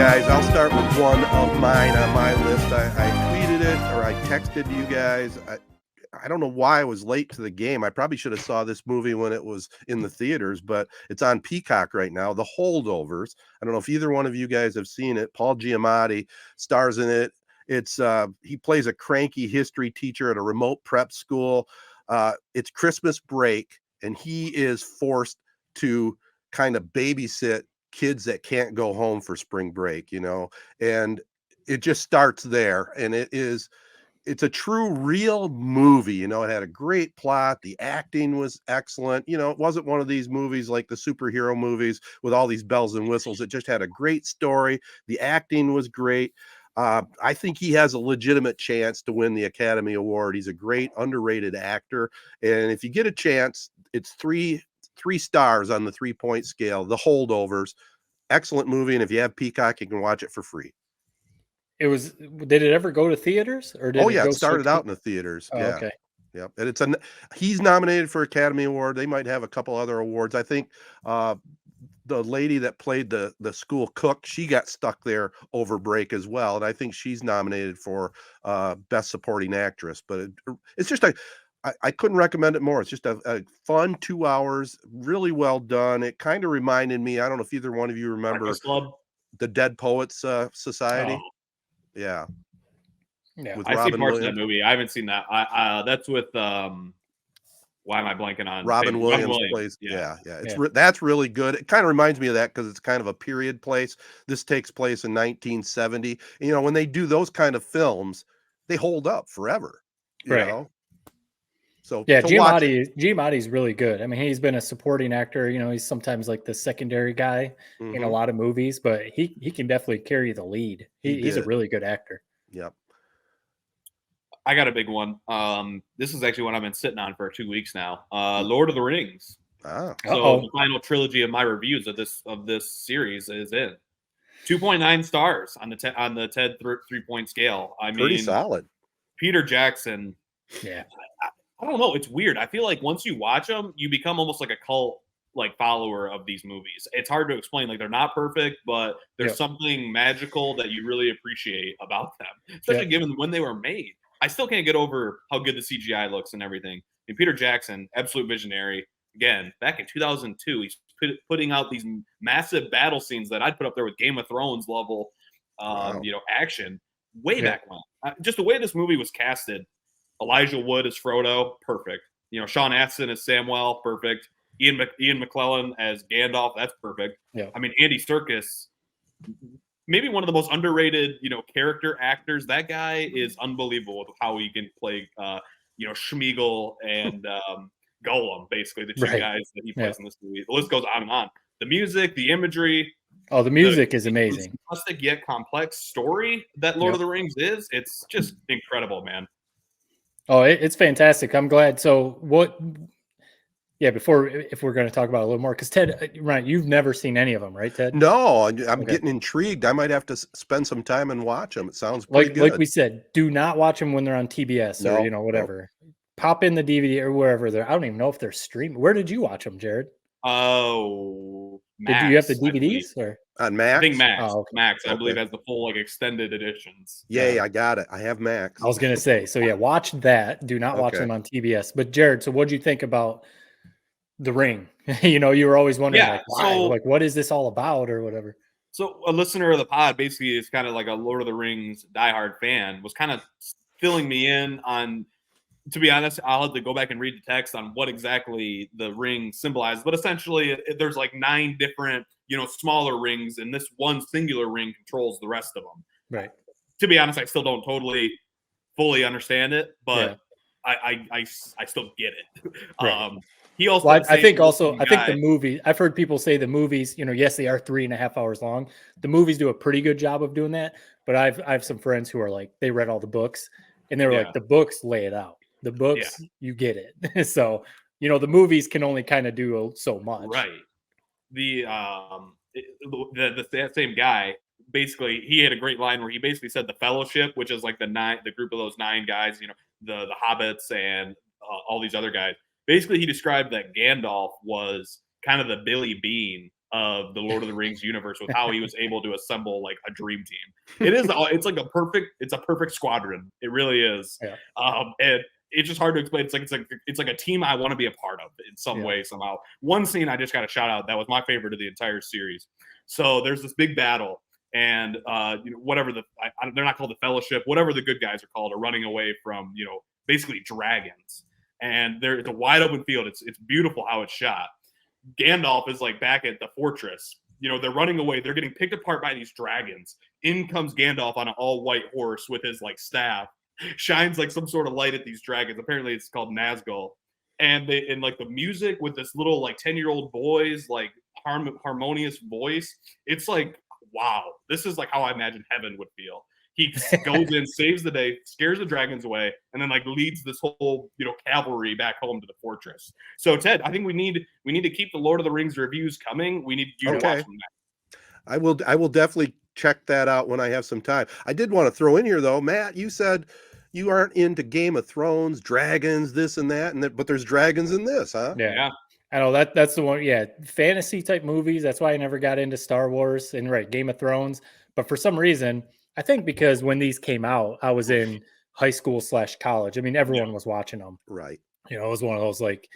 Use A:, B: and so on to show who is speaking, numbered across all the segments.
A: guys. I'll start with one of mine on my list. I tweeted it or I texted you guys. I don't know why I was late to the game. I probably should have saw this movie when it was in the theaters, but it's on Peacock right now. The Holdovers. I don't know if either one of you guys have seen it. Paul Giamatti stars in it. It's he plays a cranky history teacher at a remote prep school. It's Christmas break, and he is forced to kind of babysit kids that can't go home for spring break, and it just starts there. And it's a true real movie. It had a great plot. The acting was excellent. It wasn't one of these movies like the superhero movies with all these bells and whistles. It just had a great story. The acting was great. I think he has a legitimate chance to win the Academy Award. He's a great underrated actor. And if you get a chance, it's three stars on the 3-point scale. The Holdovers, excellent movie. And if you have Peacock, you can watch it for free.
B: Did it ever go to theaters or did
A: it started out in the theaters.
B: Oh,
A: yeah.
B: Okay.
A: Yep. And he's nominated for Academy Award. They might have a couple other awards. I think the lady that played the school cook, she got stuck there over break as well. And I think she's nominated for Best Supporting Actress. But it's just I couldn't recommend it more. It's just a fun 2 hours, really well done. It kind of reminded me, I don't know if either one of you remember the Dead Poets Society.
B: Oh.
A: Yeah.
C: With I've seen parts of that movie. I haven't seen that. That's with why am I blanking on
A: Robin Williams plays? Yeah. That's really good. It kind of reminds me of that because it's kind of a period place. This takes place in 1970. When they do those kind of films, they hold up forever. You know. So
B: Giamatti's really good. I mean, he's been a supporting actor. He's sometimes like the secondary guy in a lot of movies, but he can definitely carry the lead. He's a really good actor.
A: Yep.
C: I got a big one. This is actually what I've been sitting on for 2 weeks now. Lord of the Rings. So the final trilogy of my reviews of this series is in 2.9 stars on the TED 3-point scale. I mean,
A: pretty solid.
C: Peter Jackson.
B: Yeah.
C: I don't know. It's weird. I feel like once you watch them, you become almost like a cult follower of these movies. It's hard to explain. They're not perfect, but there's something magical that you really appreciate about them, especially given when they were made. I still can't get over how good the CGI looks and everything. And Peter Jackson, absolute visionary. Again, back in 2002, he's putting out these massive battle scenes that I'd put up there with Game of Thrones level, action way back when. Just the way this movie was casted. Elijah Wood as Frodo, perfect. Sean Astin as Samwell, perfect. Ian McKellen as Gandalf, that's perfect.
B: Yeah.
C: I mean, Andy Serkis, maybe one of the most underrated, character actors. That guy is unbelievable with how he can play, Schmeagol and Gollum, basically the two guys that he plays in this movie. The list goes on and on. The music, the imagery.
B: Oh, the music is amazing.
C: Simplistic yet complex story that Lord of the Rings is. It's just incredible, man.
B: Oh, it's fantastic. I'm glad. So if we're going to talk about it a little more, because Ted, right, you've never seen any of them, right, Ted?
A: No, I'm getting intrigued. I might have to spend some time and watch them. It sounds pretty good.
B: Like we said, do not watch them when they're on TBS or, whatever. No. Pop in the DVD or wherever they're. I don't even know if they're streaming. Where did you watch them, Jared?
C: Oh, Max,
B: did you have the DVDs or
A: on Max?
C: I think Max. Oh, okay. Max, I believe, has the full extended editions.
A: Yeah, I got it. I have Max.
B: I was gonna say, so watch that. Do not watch them on TBS. But Jared, so what do you think about The Ring? You were always wondering, why? What is this all about, or whatever.
C: So a listener of the pod basically is kind of like a Lord of the Rings diehard fan. Was kind of filling me in on. To be honest, I'll have to go back and read the text on what exactly the ring symbolizes. But essentially, there's 9 different, smaller rings, and this one singular ring controls the rest of them.
B: Right.
C: To be honest, I still don't fully understand it, but I still get it.
B: Right.
C: He also,
B: I think the movie. I've heard people say the movies. Yes, they are 3.5 hours long. The movies do a pretty good job of doing that. But I have some friends who are they read all the books, and they were the books lay it out. The books, you get it. So, the movies can only kind of do so much.
C: Right. The same guy, basically, he had a great line where he basically said the Fellowship, which is the group of those 9 guys, the hobbits and all these other guys. Basically, he described that Gandalf was kind of the Billy Bean of the Lord of the Rings universe with how he was able to assemble like a dream team. It's like a perfect squadron. It really is.
B: Yeah.
C: And it's just hard to explain. It's like a team I want to be a part of in some way, somehow. One scene I just got a shout out that was my favorite of the entire series. So there's this big battle, and whatever they're not called the Fellowship, whatever the good guys are called, are running away from basically dragons, and it's a wide open field. It's beautiful how it's shot. Gandalf is like back at the fortress. They're running away. They're getting picked apart by these dragons. In comes Gandalf on an all white horse with his like staff, shines like some sort of light at these dragons. Apparently, it's called Nazgul, and like the music with this little like 10-year-old boy's like harmonious voice. It's like, wow, this is like how I imagine heaven would feel. He goes in, saves the day, scares the dragons away, and then like leads this whole cavalry back home to the fortress. So Ted, I think we need to keep the Lord of the Rings reviews coming. We need you to watch them.
A: I will definitely check that out when I have some time. I did want to throw in here though, Matt, you said you aren't into Game of Thrones, dragons, this and that, but there's dragons in this, huh?
B: Yeah. I know that's the one. Yeah, fantasy type movies. That's why I never got into Star Wars and Game of Thrones. But for some reason, I think because when these came out, I was in high school / college. I mean, everyone was watching them.
A: Right.
B: It was one of those like,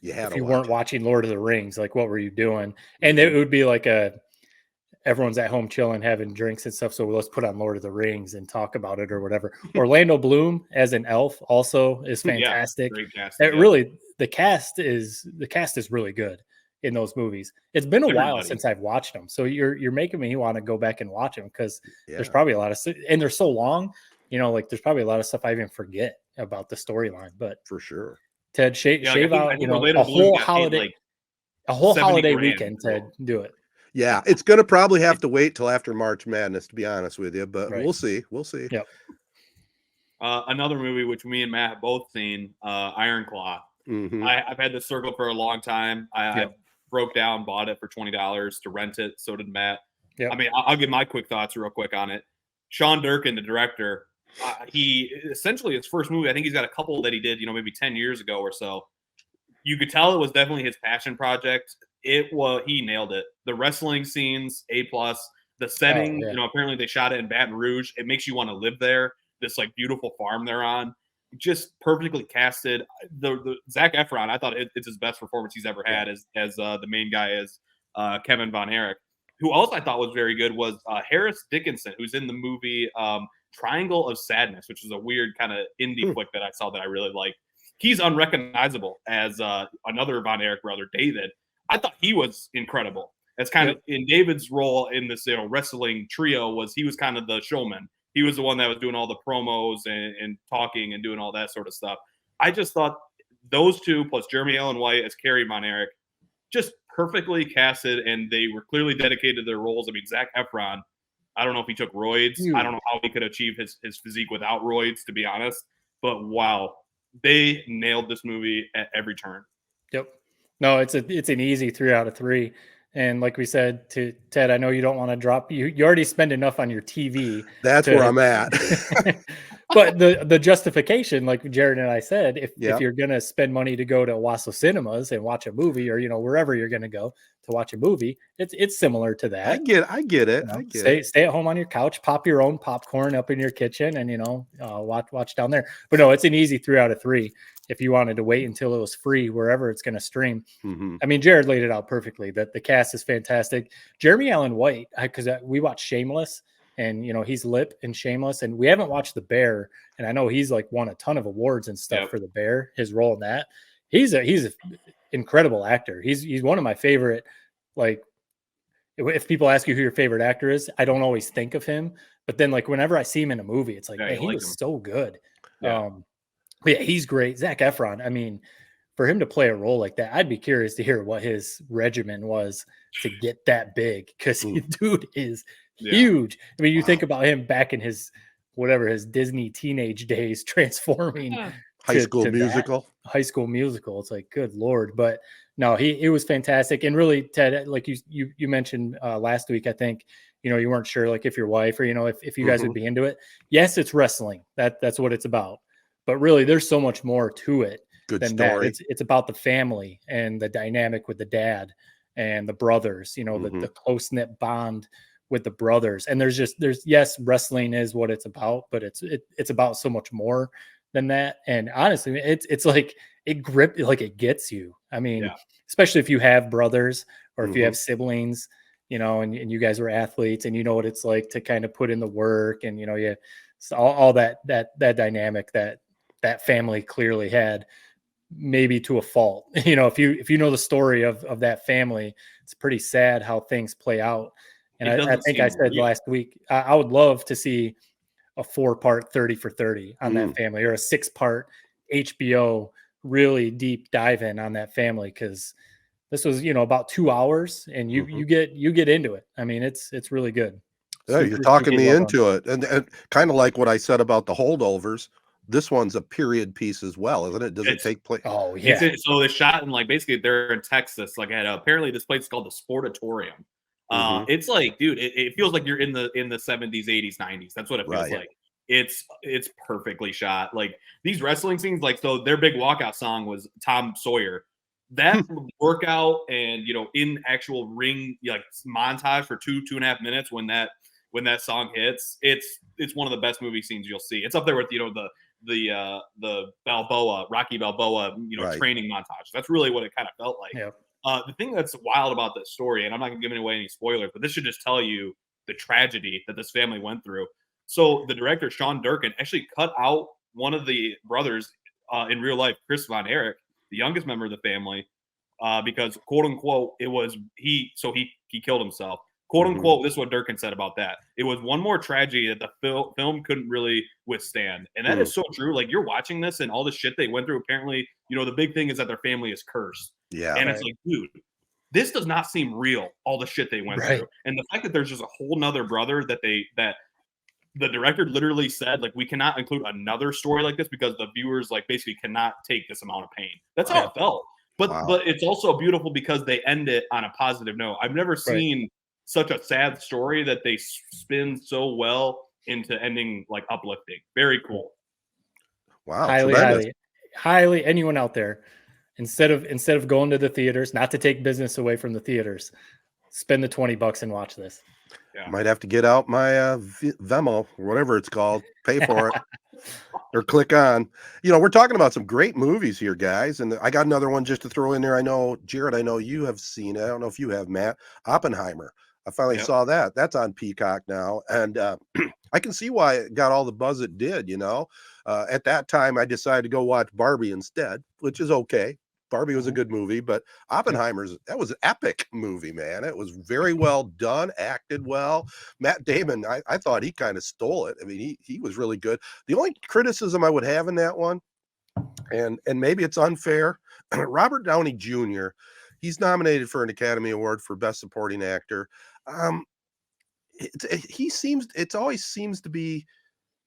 A: if
B: you weren't watching Lord of the Rings, like what were you doing? And it would be like everyone's at home chilling, having drinks and stuff. So let's put on Lord of the Rings and talk about it or whatever. Orlando Bloom as an elf also is fantastic.
C: Great casting,
B: really, the cast is really good in those movies. It's been a while since I've watched them. So you're making me want to go back and watch them because there's probably a lot of, and they're so long, like there's probably a lot of stuff I even forget about the storyline, but
A: for sure.
B: Ted, shave out, a whole holiday, weekend, Ted, do it.
A: Yeah, it's going to probably have to wait till after March Madness, to be honest with you, but we'll see.
B: Yep.
C: Another movie which me and Matt have both seen, Iron Claw.
A: Mm-hmm.
C: I've had this circle for a long time. I broke down, bought it for $20 to rent it. So did Matt.
B: Yep.
C: I mean, I'll give my quick thoughts real quick on it. Sean Durkin, the director, he essentially his first movie. I think he's got a couple that he did, maybe 10 years ago or so. You could tell it was definitely his passion project. He nailed it. The wrestling scenes, A+. The setting, apparently they shot it in Baton Rouge. It makes you want to live there. This like beautiful farm they're on. Just perfectly casted. The Zac Efron, I thought it's his best performance he's ever had as the main guy is Kevin Von Erich. Who also I thought was very good was Harris Dickinson, who's in the movie Triangle of Sadness, which is a weird kind of indie flick that I saw that I really liked. He's unrecognizable as another Von Erich brother, David. I thought he was incredible. As kind of in David's role in this wrestling trio he was kind of the showman. He was the one that was doing all the promos and talking and doing all that sort of stuff. I just thought those two plus Jeremy Allen White as Carrie Von Erich just perfectly casted, and they were clearly dedicated to their roles. I mean, Zac Efron, I don't know if he took roids. I don't know how he could achieve his physique without roids, to be honest. But wow, they nailed this movie at every turn.
B: Yep. No, it's an easy 3 out of 3. And like we said to Ted, I know you don't want to drop. You already spend enough on your TV.
A: That's where I'm at.
B: But the justification, like Jared and I said, if you're gonna spend money to go to Owasso Cinemas and watch a movie, or wherever you're gonna go to watch a movie, it's similar to that.
A: I get it.
B: Stay at home on your couch, pop your own popcorn up in your kitchen, and watch down there. But no, it's an easy 3 out of 3. If you wanted to wait until it was free wherever it's going to stream.
A: Mm-hmm.
B: I mean, Jared laid it out perfectly. That the cast is fantastic. Jeremy Allen White, because we watched Shameless, and he's Lip in Shameless, and we haven't watched The Bear, and I know he's like won a ton of awards and stuff for The Bear. His role in that, he's an incredible actor. He's one of my favorite. Like, if people ask you who your favorite actor is, I don't always think of him, but then like whenever I see him in a movie, it's like, man, he was so good.
C: Yeah.
B: Yeah, he's great. Zac Efron, I mean, for him to play a role like that, I'd be curious to hear what his regimen was to get that big, because dude is huge. I mean, you think about him back in his Disney teenage days, transforming
A: High School Musical.
B: High School Musical. It's like, good Lord. But no, it was fantastic. And really, Ted, like you mentioned last week, I think, you weren't sure like if your wife or, if you guys would be into it. Yes, it's wrestling. That's what it's about. But really, there's so much more to it
A: Good
B: than
A: story.
B: that. It's about the family and the dynamic with the dad and the brothers,
A: Mm-hmm.
B: the close-knit bond with the brothers. And there's yes, wrestling is what it's about, but it's about so much more than that. And honestly, it's like it gets you. I mean, especially if you have brothers or if you have siblings, and you guys were athletes, and you know what it's like to kind of put in the work, and so all that dynamic that family clearly had, maybe to a fault. If you know the story of that family, it's pretty sad how things play out. And I think I said last week, I would love to see a 4-part 30 for 30 on that family, or a 6-part HBO really deep dive in on that family, because this was about 2 hours, and you get into it. I mean, it's really good.
A: Yeah, you're talking me into it, and kind of like what I said about the Holdovers. This one's a period piece as well, isn't it? Does it take place?
B: Oh yeah.
C: So they shot in basically they're in Texas, at apparently this place is called the Sportatorium. It's like, dude, it feels like you're in the 70s, 80s, 90s. That's what it feels like. It's perfectly shot. Like these wrestling scenes, so their big walkout song was Tom Sawyer. That workout and in actual ring montage for 2.5 minutes when that song hits, it's one of the best movie scenes you'll see. It's up there with the Balboa, Rocky Balboa, training montage. That's really what it kind of felt like.
B: Yeah.
C: The thing that's wild about this story, and I'm not going to give away any spoilers, but this should just tell you the tragedy that this family went through. So the director, Sean Durkin, actually cut out one of the brothers in real life, Chris Von Erich, the youngest member of the family, because quote unquote, it was he killed himself. Quote unquote, this is what Durkin said about that. It was one more tragedy that the film couldn't really withstand. And that is so true. Like, you're watching this and all the shit they went through. Apparently, the big thing is that their family is cursed.
A: Yeah.
C: And it's like, dude, this does not seem real, all the shit they went through. And the fact that there's just a whole nother brother that the director literally said, we cannot include another story like this because the viewers basically cannot take this amount of pain. That's how it felt. But it's also beautiful because they end it on a positive note. I've never seen such a sad story that they spin so well into ending uplifting. Very cool.
A: Wow.
B: Highly anyone out there, instead of going to the theaters, not to take business away from the theaters, spend the $20 and watch this.
A: Yeah. Might have to get out my Venmo, or whatever it's called, pay for it, or click on. We're talking about some great movies here, guys, and I got another one just to throw in there. I know, Jared, you have seen it. I don't know if you have, Matt. Oppenheimer. I finally saw that. That's on Peacock now, and I can see why it got all the buzz it did. At that time, I decided to go watch Barbie instead, which is okay. Barbie was a good movie, but that was an epic movie, man. It was very well done, acted well. Matt Damon, I thought he kind of stole it. I mean, he was really good. The only criticism I would have in that one, and maybe it's unfair, Robert Downey Jr., he's nominated for an Academy Award for Best Supporting Actor. It always seems to be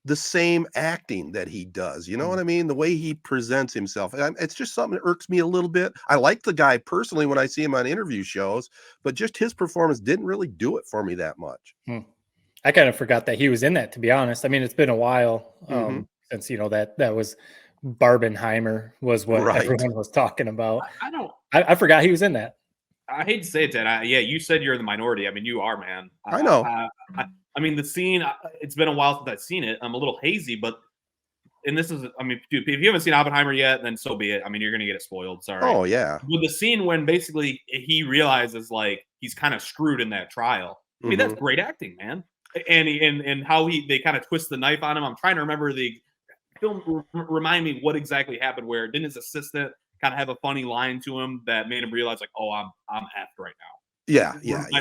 A: the same acting that he does. You know what I mean? The way he presents himself. It's just something that irks me a little bit. I like the guy personally when I see him on interview shows, but just his performance didn't really do it for me that much.
B: I kind of forgot that he was in that, to be honest. I mean, it's been a while since, that was Barbenheimer was what everyone was talking about. I forgot he was in that.
C: I hate to say it, Ted. You said you're in the minority. I mean, you are, man.
A: I know.
C: I mean, the scene, it's been a while since I've seen it. I'm a little hazy, dude, if you haven't seen Oppenheimer yet, then so be it. I mean, you're going to get it spoiled. Sorry.
A: Oh, yeah.
C: With the scene when basically he realizes he's kind of screwed in that trial. I mean, that's great acting, man. And how they kind of twist the knife on him. I'm trying to remember the film. Remind me what exactly happened where didn't his assistant kind of have a funny line to him that made him realize oh, I'm effed right now.
A: Yeah.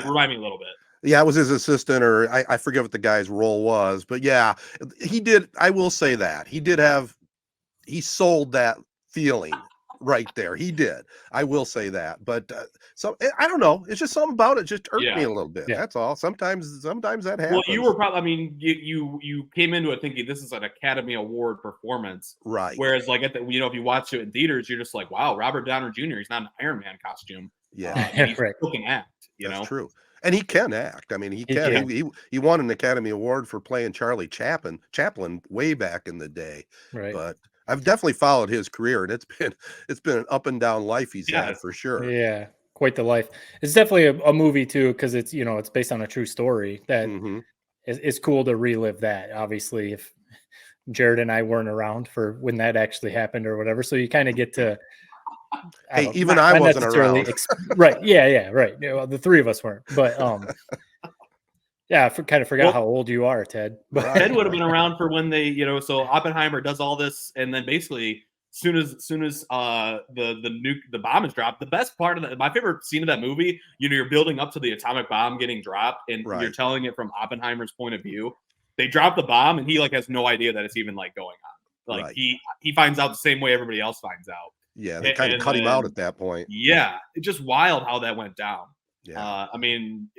C: Remind me a little bit.
A: Yeah, it was his assistant, or I forget what the guy's role was, but yeah, he did. I will say that he sold that feeling right there. He did. I will say that, but I don't know. It's just something about it just irked me a little bit. That's all. Sometimes that happens.
C: Well, you were probably. I mean, you came into it thinking this is an Academy Award performance,
A: right?
C: Whereas if you watch it in theaters, you're just like, wow, Robert Downey Jr. He's not in an Iron Man costume.
A: Yeah,
C: he's looking act.
A: That's true. And he can act. I mean, he can. He won an Academy Award for playing Charlie Chaplin way back in the day.
B: Right.
A: But I've definitely followed his career, and it's been an up and down life he's had for sure.
B: Yeah. quite the life. It's definitely a movie too, because it's it's based on a true story. That it's cool to relive that. Obviously, if Jared and I weren't around for when that actually happened or whatever, so you kind of get to.
A: Hey, even I wasn't around.
B: Right? Yeah, right. Well, the three of us weren't, but yeah, I kind of forgot how old you are, Ted.
C: But Ted would have been around for when they, so Oppenheimer does all this, and then basically, soon as the bomb is dropped, the best part of my favorite scene of that movie, you're building up to the atomic bomb getting dropped, and you're telling it from Oppenheimer's point of view. They drop the bomb, and he has no idea that it's even going on. He finds out the same way everybody else finds out.
A: Yeah, they kind of cut him out at that point.
C: Yeah, it's just wild how that went down. Yeah. I mean,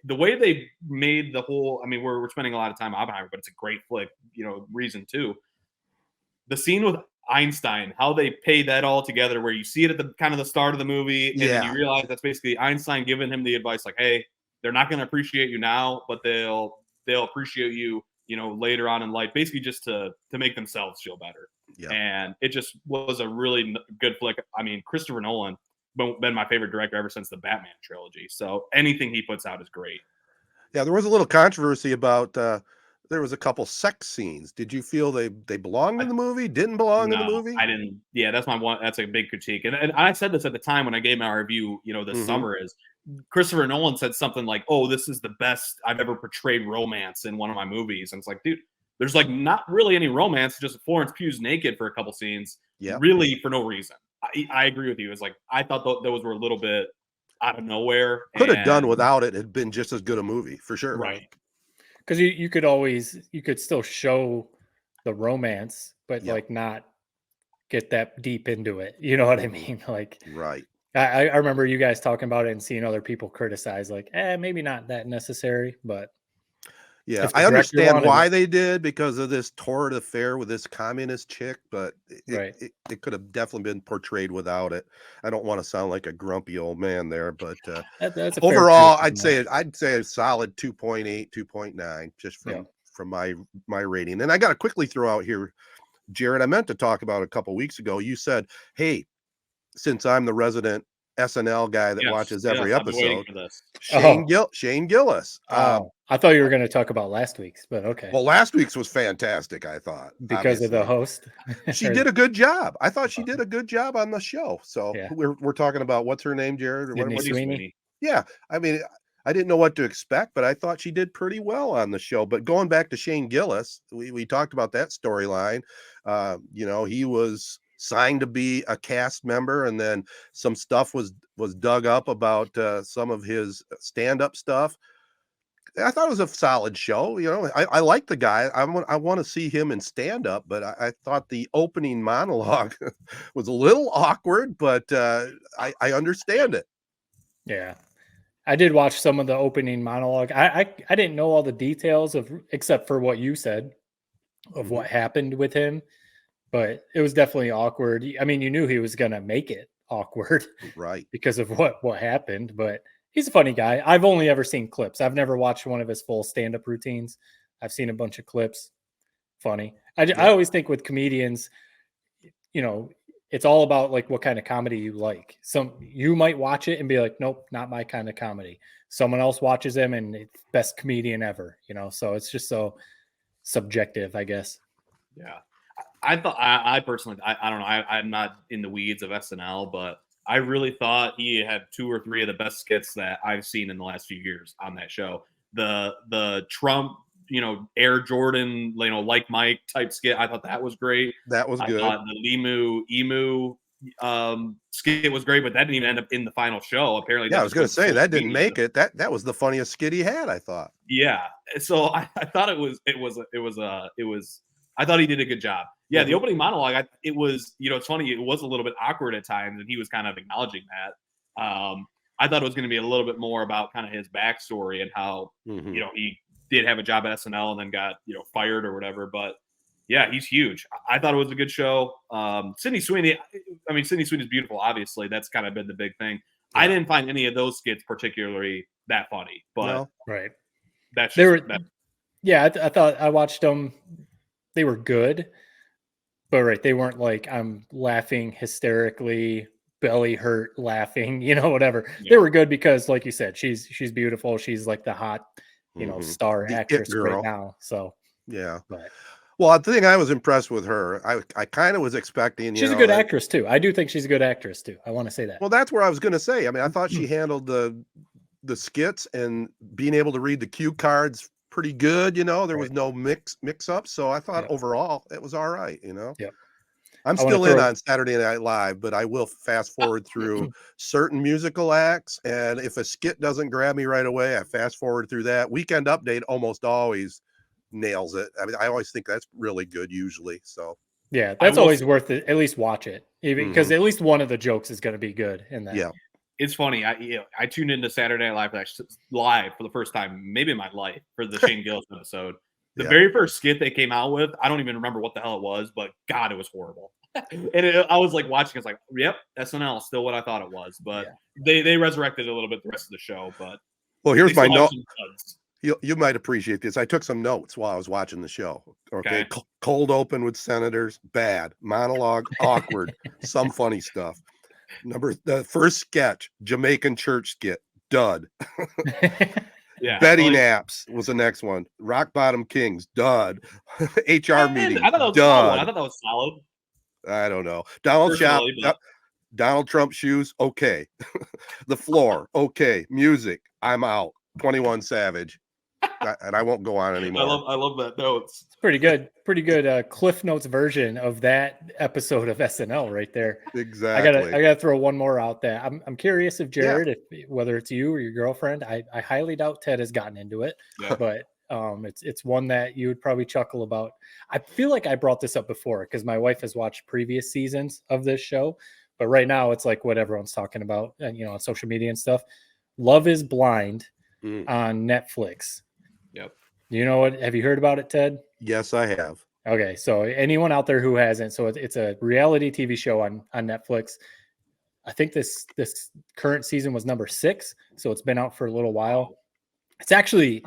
C: the way they made the whole, we're spending a lot of time on Oppenheimer, but it's a great flick, reason too. The scene with Einstein, how they pay that all together, where you see it at the kind of the start of the movie, and then you realize that's basically Einstein giving him the advice, like, hey, they're not going to appreciate you now, but they'll appreciate you, later on in life, basically just to make themselves feel better. Yeah. And it just was a really good flick. Christopher Nolan been my favorite director ever since the Batman trilogy. So anything he puts out is great. Yeah,
A: there was a little controversy about there was a couple sex scenes. Did you feel they belonged in the movie? Didn't belong in the movie?
C: I didn't. Yeah, that's a big critique. And I said this at the time when I gave my review, this summer, is Christopher Nolan said something like, "Oh, this is the best I've ever portrayed romance in one of my movies." And it's like, dude, there's not really any romance, just Florence Pugh's naked for a couple scenes, really for no reason. I agree with you. It's like, I thought those were a little bit out of nowhere.
A: Could have done without it. Had been just as good a movie for sure.
B: Right. Because you could still show the romance, but not get that deep into it. You know what I mean?
A: Right.
B: I remember you guys talking about it and seeing other people criticize, maybe not that necessary, but.
A: Yeah, I understand why they did, because of this torrid affair with this communist chick, but it could have definitely been portrayed without it. I don't want to sound like a grumpy old man there, but
B: that's
A: overall, I'd say a solid 2.8, 2.9, just from my rating. And I got to quickly throw out here, Jared, I meant to talk about a couple weeks ago. You said, hey, since I'm the resident SNL guy that watches every episode, Shane Gillis.
B: I thought you were going to talk about last week's, but okay.
A: Well, last week's was fantastic, I thought.
B: Because of the host?
A: She did a good job. I thought she did a good job on the show. So we're talking about, what's her name, Jared?
B: Sweeney?
A: Yeah. I didn't know what to expect, but I thought she did pretty well on the show. But going back to Shane Gillis, we talked about that storyline. He was signed to be a cast member, and then some stuff was dug up about some of his stand-up stuff. I thought it was a solid show. I like the guy. I want to see him in stand-up, but I thought the opening monologue was a little awkward, but I understand it.
B: Yeah. I did watch some of the opening monologue. I didn't know all the details except for what you said of what happened with him, but it was definitely awkward. You knew he was going to make it awkward,
A: right?
B: Because of what happened, but he's a funny guy. I've only ever seen clips. I've never watched one of his full stand-up routines. I've seen a bunch of clips. Funny. I always think with comedians, it's all about what kind of comedy you like. You might watch it and be like, nope, not my kind of comedy. Someone else watches him and it's best comedian ever, so it's just so subjective, I guess.
C: Yeah. I personally, I don't know. I'm not in the weeds of SNL, but I really thought he had 2 or 3 of the best skits that I've seen in the last few years on that show. The Trump, Air Jordan, like Mike type skit, I thought that was great.
A: That was good.
C: I thought the emu skit was great, but that didn't even end up in the final show. Apparently,
A: I was going to say that didn't make it. That was the funniest skit he had, I thought.
C: Yeah, so I thought it was. I thought he did a good job. Yeah, the opening monologue, it was, it's funny, it was a little bit awkward at times, and he was kind of acknowledging that. I thought it was going to be a little bit more about kind of his backstory and how, he did have a job at SNL and then got, fired or whatever. But yeah, he's huge. I thought it was a good show. Sydney Sweeney's beautiful, obviously. That's kind of been the big thing. Yeah. I didn't find any of those skits particularly that funny, but
B: right.
C: That's just,
B: I thought I watched them. They were good, but they weren't I'm laughing hysterically belly hurt laughing, whatever. They were good because, like you said, she's beautiful. She's like the hot, star
A: The
B: actress
A: it girl.
B: right now. So
A: yeah.
B: But
A: Well, the thing I was impressed with her, I kind of was expecting,
B: she's a good actress too. I do think she's a good actress too. I want to say that.
A: Well, that's where I was going to say. I mean, I thought she handled the skits and being able to read the cue cards pretty good. There was no mix up. So I thought overall it was all right.
B: Yep.
A: I'm still in on Saturday Night Live, but I will fast forward through certain musical acts. And if a skit doesn't grab me right away, I fast forward through that. Weekend Update almost always nails it. I mean, I always think that's really good usually. So
B: yeah, that's always worth it. At least watch it, even because at least one of the jokes is going to be good in that.
A: Yeah.
C: It's funny. I tuned into Saturday Night Live for the first time, maybe in my life, for the Shane Gillis episode. The very first skit they came out with, I don't even remember what the hell it was, but God, it was horrible. And I was like watching, it's like, yep, SNL, still what I thought it was. But they resurrected it a little bit the rest of the show. But
A: well, here's my note. You might appreciate this. I took some notes while I was watching the show. Okay. Cold open with senators, bad. Monologue, awkward. Some funny stuff. The first sketch, Jamaican church skit, dud. Betty Naps was the next one. Rock Bottom Kings, dud. HR meeting,
C: I thought that was
A: dud.
C: I thought that was solid.
A: I don't know. Donald Trump shoes, okay. The Floor, okay. Music, I'm out. 21 Savage. And I won't go on anymore.
C: I love that notes.
B: It's pretty good Cliff Notes version of that episode of SNL right there.
A: Exactly.
B: I gotta throw one more out there. I'm curious if Jared, whether it's you or your girlfriend, I highly doubt Ted has gotten into it, but it's one that you would probably chuckle about. I feel like I brought this up before because my wife has watched previous seasons of this show, but right now it's like what everyone's talking about, and on social media and stuff. Love is Blind on Netflix.
C: Yep.
B: You know what? Have you heard about it, Ted?
A: Yes, I have.
B: Okay, so anyone out there who hasn't, so it's a reality TV show on Netflix. I think this current season was number 6, so it's been out for a little while. It's actually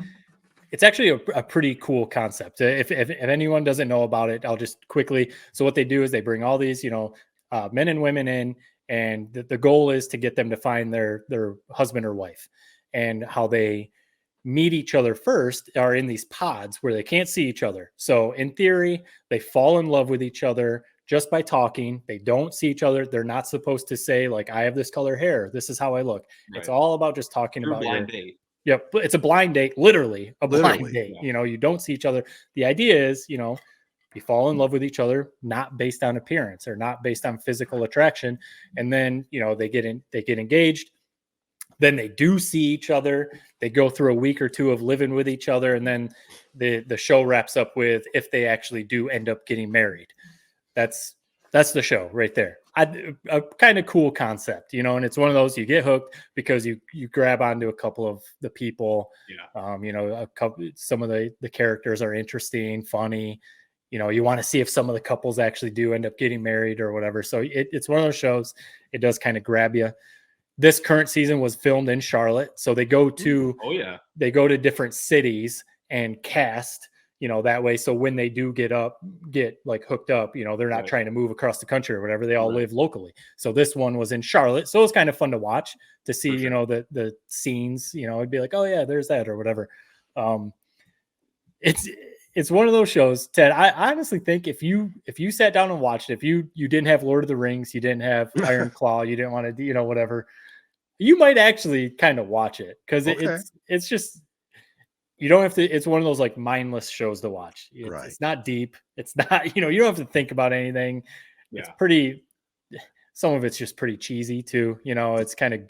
B: a pretty cool concept. If anyone doesn't know about it, I'll just quickly. So what they do is they bring all these men and women in, and the goal is to get them to find their husband or wife, and how they meet each other first are in these pods where they can't see each other. So in theory, they fall in love with each other just by talking. They don't see each other. They're not supposed to say, like, I have this color hair, this is how I look. Right. It's all about just talking about
C: blind date.
B: Yep. It's a blind date, literally a blind date. Yeah. You don't see each other. The idea is, you fall in love with each other, not based on appearance or not based on physical attraction. And then, they get engaged. Then they do see each other. They go through a week or two of living with each other. And then the show wraps up with if they actually do end up getting married. That's the show right there. A kind of cool concept, and it's one of those you get hooked because you grab onto a couple of the people. Yeah. Some of the characters are interesting, funny. You want to see if some of the couples actually do end up getting married or whatever. So it's one of those shows. It does kind of grab you. This current season was filmed in Charlotte. So they go to, different cities and cast, that way. So when they do get like hooked up, they're not trying to move across the country or whatever. They all live locally. So this one was in Charlotte. So it was kind of fun to watch, to see, the scenes, it'd be like, oh yeah, there's that or whatever. It's one of those shows, Ted. I honestly think if you sat down and watched it, if you didn't have Lord of the Rings, you didn't have Iron Claw, you didn't want to, whatever, you might actually kind of watch it because it's just, you don't have to. It's one of those like mindless shows to watch. It's not deep. It's not, you don't have to think about anything. Yeah. It's pretty. Some of it's just pretty cheesy too. It's kind of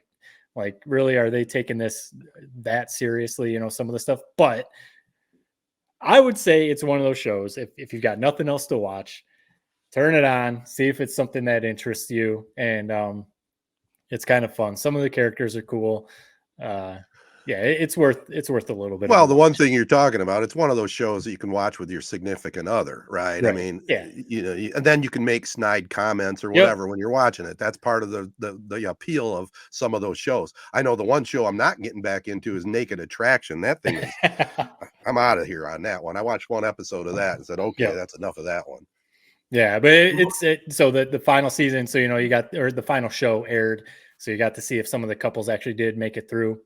B: like, really, are they taking this that seriously? Some of the stuff, but I would say it's one of those shows. If you've got nothing else to watch, turn it on, see if it's something that interests you, and it's kind of fun. Some of the characters are cool. It's worth a little bit.
A: Well, the one thing you're talking about, it's one of those shows that you can watch with your significant other, right? I mean, and then you can make snide comments or whatever when you're watching it. That's part of the appeal of some of those shows. I know the one show I'm not getting back into is Naked Attraction. That thing is, I'm out of here on that one. I watched one episode of that and said, okay, that's enough of that one.
B: Yeah, but so the final season, so you got, or the final show aired, so you got to see if some of the couples actually did make it through.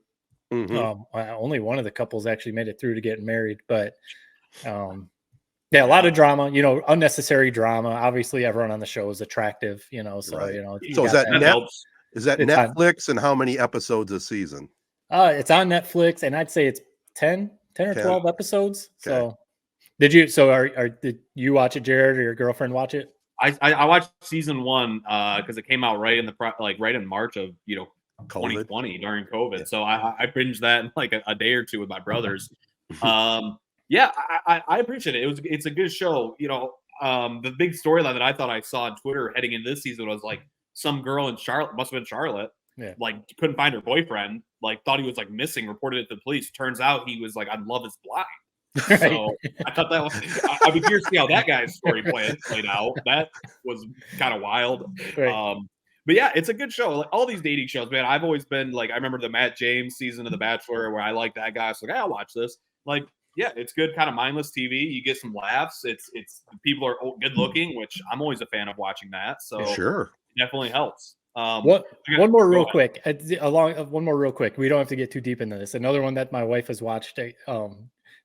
B: Only one of the couples actually made it through to getting married, but yeah, a lot of drama, unnecessary drama. Obviously, everyone on the show is attractive, so
A: Right.
B: you
A: So is
B: got
A: that is that
B: It's on-
A: Netflix, and how many episodes a season?
B: It's on Netflix, and I'd say it's 10 or
A: 10.
B: 12 episodes.
A: Okay.
B: So did you watch it, Jared, or your girlfriend watch it?
C: I watched season 1 because it came out right in right in March of 2020 during COVID.
A: Yeah.
C: So I binged that in like a day or two with my brothers. Yeah, I appreciate it. It's a good show. The big storyline that I thought I saw on Twitter heading into this season was like some girl in Charlotte, must have been Charlotte, like couldn't find her boyfriend, like thought he was like missing, reported it to the police. Turns out he was like on Love Is Blind. So I thought that was. I'd be curious to see how that guy's story played out. That was kind of wild.
B: Right.
C: But yeah, it's a good show. Like all these dating shows, man. I've always been like, I remember the Matt James season of The Bachelor where I like that guy. So like, I'll watch this. Like, yeah, it's good, kind of mindless TV. You get some laughs. It's people are good looking, which I'm always a fan of watching that. So
A: Sure,
C: it definitely helps.
B: One more real quick. One more real quick. We don't have to get too deep into this. Another one that my wife has watched.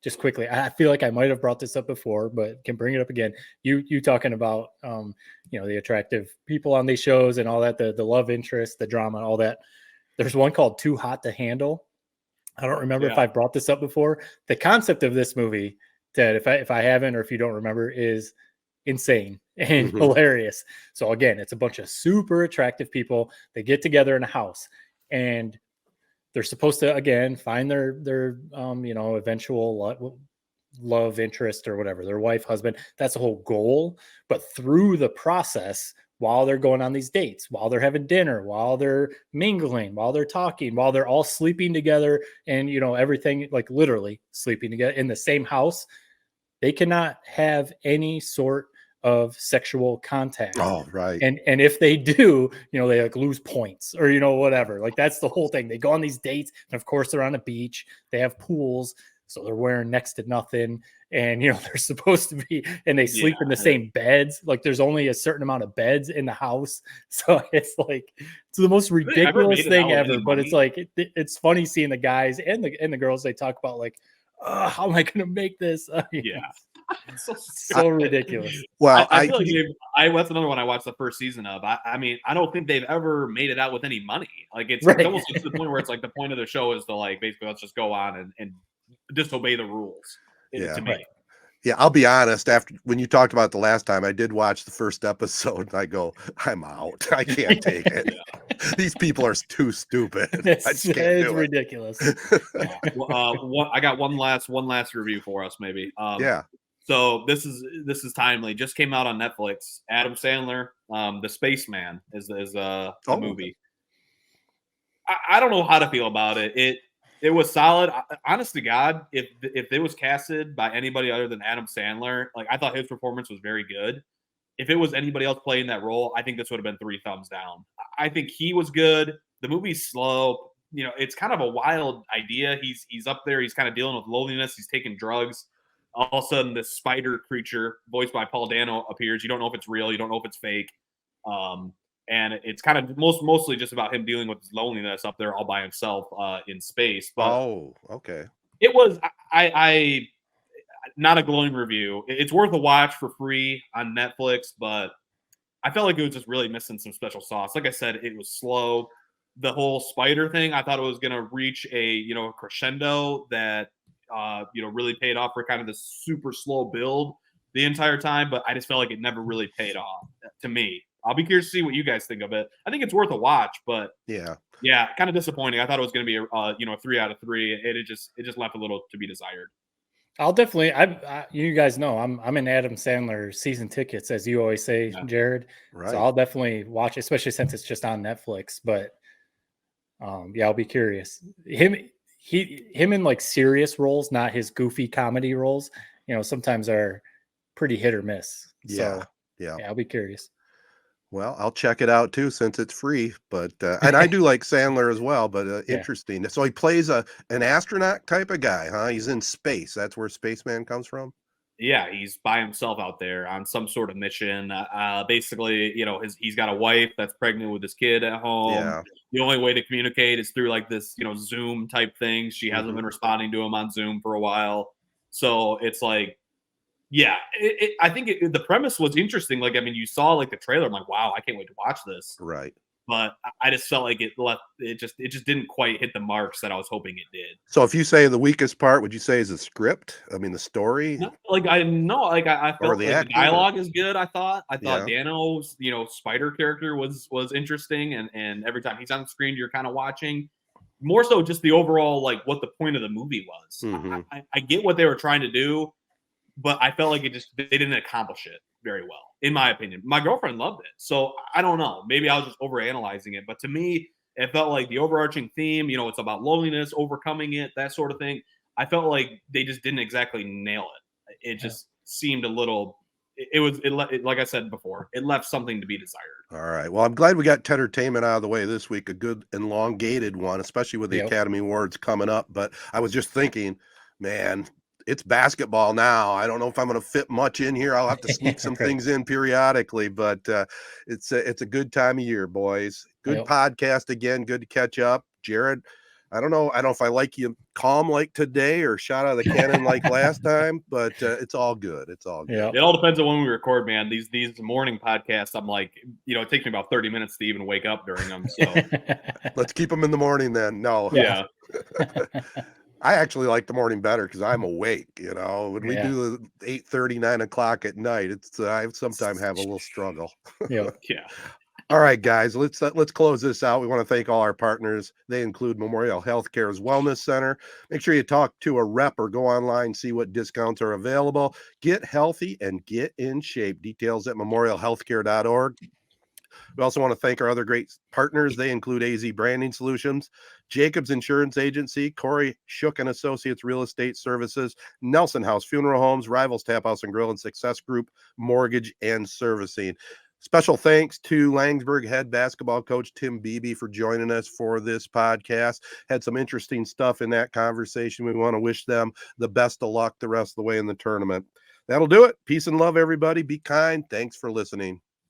B: Just quickly, I feel like I might have brought this up before, but can bring it up again. You talking about the attractive people on these shows and all that, the love interest, the drama, all that. There's one called Too Hot to Handle. I don't remember if I brought this up before. The concept of this movie, Ted, if I haven't, or if you don't remember, is insane and hilarious. So again, it's a bunch of super attractive people. They get together in a house, and they're supposed to, again, find their eventual love interest or whatever, their wife, husband. That's the whole goal. But through the process, while they're going on these dates, while they're having dinner, while they're mingling, while they're talking, while they're all sleeping together, and everything, like literally sleeping together in the same house, they cannot have any sort of sexual contact.
A: Oh, right.
B: And if they do, they like lose points or whatever. Like that's the whole thing. They go on these dates, and of course they're on a beach. They have pools, so they're wearing next to nothing. And they're supposed to be, and they sleep in the same beds. Like there's only a certain amount of beds in the house, so it's like it's the most ridiculous thing ever. But it's like it's funny seeing the guys and the girls. They talk about like, how am I going to make this? So ridiculous.
A: Well,
C: I feel like that's another one I watched the first season of. I mean, I don't think they've ever made it out with any money. Like it's almost to the point where it's like the point of the show is to like basically let's just go on and disobey the rules. To me.
A: Yeah, I'll be honest. When you talked about the last time, I did watch the first episode, and I go, I'm out. I can't take it. These people are too stupid.
B: It's ridiculous.
C: I got one last review for us, maybe. So this is timely. Just came out on Netflix. Adam Sandler, The Spaceman is the movie. I don't know how to feel about it. It was solid. Honest to God, if it was casted by anybody other than Adam Sandler, like I thought his performance was very good. If it was anybody else playing that role, I think this would have been 3 thumbs down. I think he was good. The movie's slow. It's kind of a wild idea. He's up there. He's kind of dealing with loneliness. He's taking drugs. All of a sudden, this spider creature, voiced by Paul Dano, appears. You don't know if it's real. You don't know if it's fake. And it's kind of mostly just about him dealing with his loneliness up there all by himself in space. But
A: okay.
C: It was I not a glowing review. It's worth a watch for free on Netflix, but I felt like it was just really missing some special sauce. Like I said, it was slow. The whole spider thing, I thought it was going to reach a crescendo that really paid off for kind of this super slow build the entire time, but I just felt like it never really paid off to me. I'll be curious to see what you guys think of it. I think it's worth a watch, but yeah, kind of disappointing. I thought it was going to be a 3 out of 3. It just left a little to be desired.
B: I'll definitely. You guys know I'm in Adam Sandler season tickets, as you always say, Jared. Right. So I'll definitely watch it, especially since it's just on Netflix. But I'll be curious. Him in like serious roles, not his goofy comedy roles. Sometimes are pretty hit or miss. So, yeah, I'll be curious.
A: Well, I'll check it out too since it's free. But and I do like Sandler as well. But interesting. So he plays an astronaut type of guy, huh? He's in space. That's where Spaceman comes from.
C: Yeah, he's by himself out there on some sort of mission. Basically, you know, he's got a wife that's pregnant with his kid at home.
A: Yeah.
C: The only way to communicate is through like this, you know, Zoom type thing. She hasn't been responding to him on Zoom for a while. So it's like, yeah, I think the premise was interesting. Like, I mean, you saw like the trailer. I'm like, wow, I can't wait to watch this.
A: Right.
C: But I just felt like it just didn't quite hit the marks that I was hoping it did.
A: So if you say the weakest part, would you say is the script? I mean, the story?
C: No, like I know, like I felt
A: the
C: like
A: acting,
C: the dialogue is good. I thought
A: Yeah.
C: Dano's, you know, spider character was interesting, and every time he's on the screen, you're kind of watching. More so, just the overall like what the point of the movie was. I get what they were trying to do, but I felt like they didn't accomplish it very well, in my opinion. My girlfriend loved it, so I don't know. Maybe I was just overanalyzing it, but to me, it felt like the overarching theme. You know, it's about loneliness, overcoming it, that sort of thing. I felt like they just didn't exactly nail it. It just seemed a little. Like I said before, it left something to be desired.
A: All right. Well, I'm glad we got Tedertainment out of the way this week. A good elongated one, especially with the Academy Awards coming up. But I was just thinking, man, it's basketball now. I don't know if I'm going to fit much in here. I'll have to sneak some things in periodically, but it's a good time of year, boys. Good podcast again. Good to catch up. Jared, I don't know if I like you calm like today or shot out of the cannon like last time, but it's all good. It's all good.
B: Yeah.
C: It all depends on when we record, man. These morning podcasts, I'm like, you know, it takes me about 30 minutes to even wake up during them. So
A: let's keep them in the morning then. No.
C: Yeah.
A: I actually like the morning better because I'm awake. You know, when we do the 8:30, 9 o'clock at night, it's I sometimes have a little struggle.
B: Yeah.
A: All right, guys, let's close this out. We want to thank all our partners. They include Memorial Healthcare's Wellness Center. Make sure you talk to a rep or go online, see what discounts are available. Get healthy and get in shape. Details at memorialhealthcare.org. We also want to thank our other great partners. They include AZ Branding Solutions, Jacobs Insurance Agency, Corey Shook and Associates Real Estate Services, Nelson House Funeral Homes, Rivals Tap House and Grill, and Success Group Mortgage and Servicing. Special thanks to Langsburg head basketball coach Tim Beebe for joining us for this podcast. Had some interesting stuff in that conversation. We want to wish them the best of luck the rest of the way in the tournament. That'll do it. Peace and love, everybody. Be kind. Thanks for listening.